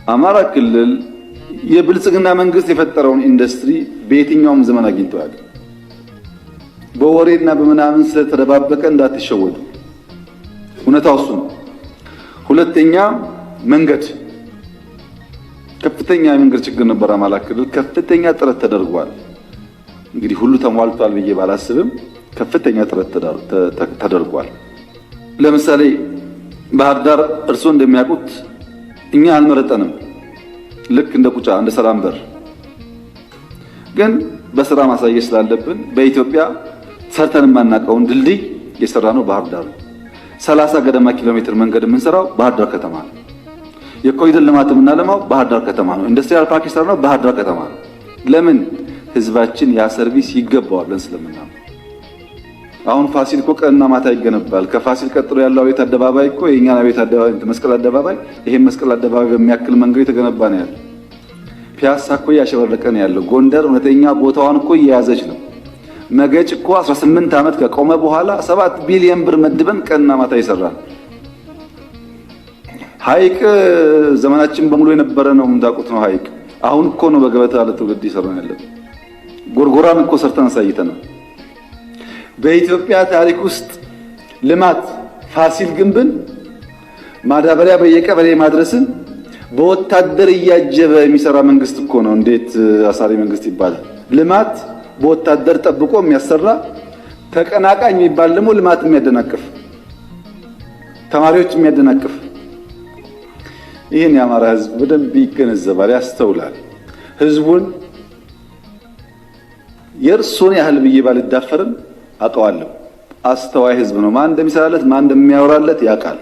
አማራ ክልል የብልጽግና መንግስት የፈጠረውን ኢንዱስትሪ በየትኛውም ዘመን አግኝቷል። በወሬና በመናምን ስለተደባበቀ እንዳትሸወዱ። እውነታው እሱ ነው። ሁለተኛ መንገድ ከፍተኛ የመንገድ ችግር ነበር አማራ ክልል። ከፍተኛ ጥረት ተደርጓል። እንግዲህ ሁሉ ተሟልቷል ብዬ ባላስብም ከፍተኛ ጥረት ተደርጓል። ለምሳሌ ባህር ዳር እርሶ እንደሚያውቁት እኛ አልመረጠንም። ልክ እንደ ቁጫ እንደ ሰላም በር ግን በስራ ማሳየት ስላለብን በኢትዮጵያ ሰርተን የማናውቀውን ድልድይ የሰራነው ባህር ዳር 30 ገደማ ኪሎ ሜትር መንገድ የምንሰራው ባህር ዳር ከተማ ነው። የኮሪደር ልማት የምናለማው ባህር ዳር ከተማ ነው። ኢንዱስትሪያል ፓርክ የሰራነው ባህር ዳር ከተማ ነው። ለምን? ህዝባችን ያ ሰርቪስ ይገባዋል ብለን ስለምናምን። አሁን ፋሲል እኮ ቀንና ማታ ይገነባል። ከፋሲል ቀጥሎ ያለው ቤት አደባባይ እኮ የኛ ቤት አደባባይ መስቀል አደባባይ፣ ይሄን መስቀል አደባባይ በሚያክል መንገድ የተገነባ ነው ያለው። ፒያሳ እኮ ያሸበረቀ ነው ያለው። ጎንደር እውነተኛ ቦታዋን እኮ እየያዘች ነው። መገጭ እኮ 18 ዓመት ከቆመ በኋላ 7 ቢሊዮን ብር መድበን ቀንና ማታ ይሰራል። ሐይቅ ዘመናችን በሙሉ የነበረ ነው የምታውቁት ነው። ሐይቅ አሁን እኮ ነው በገበታ ለትውልድ ይሰራን ያለው። ጎርጎራን እኮ ሰርተን አሳይተናል። በኢትዮጵያ ታሪክ ውስጥ ልማት ፋሲል ግንብን ማዳበሪያ በየቀበሌ ማድረስን በወታደር እያጀበ የሚሰራ መንግስት እኮ ነው። እንዴት አሳሪ መንግስት ይባላል? ልማት በወታደር ጠብቆ የሚያሰራ ተቀናቃኝ የሚባል ደግሞ ልማት የሚያደናቅፍ ተማሪዎች የሚያደናቅፍ። ይህን የአማራ ህዝብ በደንብ ይገነዘባል፣ ያስተውላል። ህዝቡን የእርሱን ያህል ብዬ ባልዳፈርም አውቀዋለሁ። አስተዋይ ህዝብ ነው። ማን እንደሚሰራለት ማን እንደሚያወራለት ያውቃል።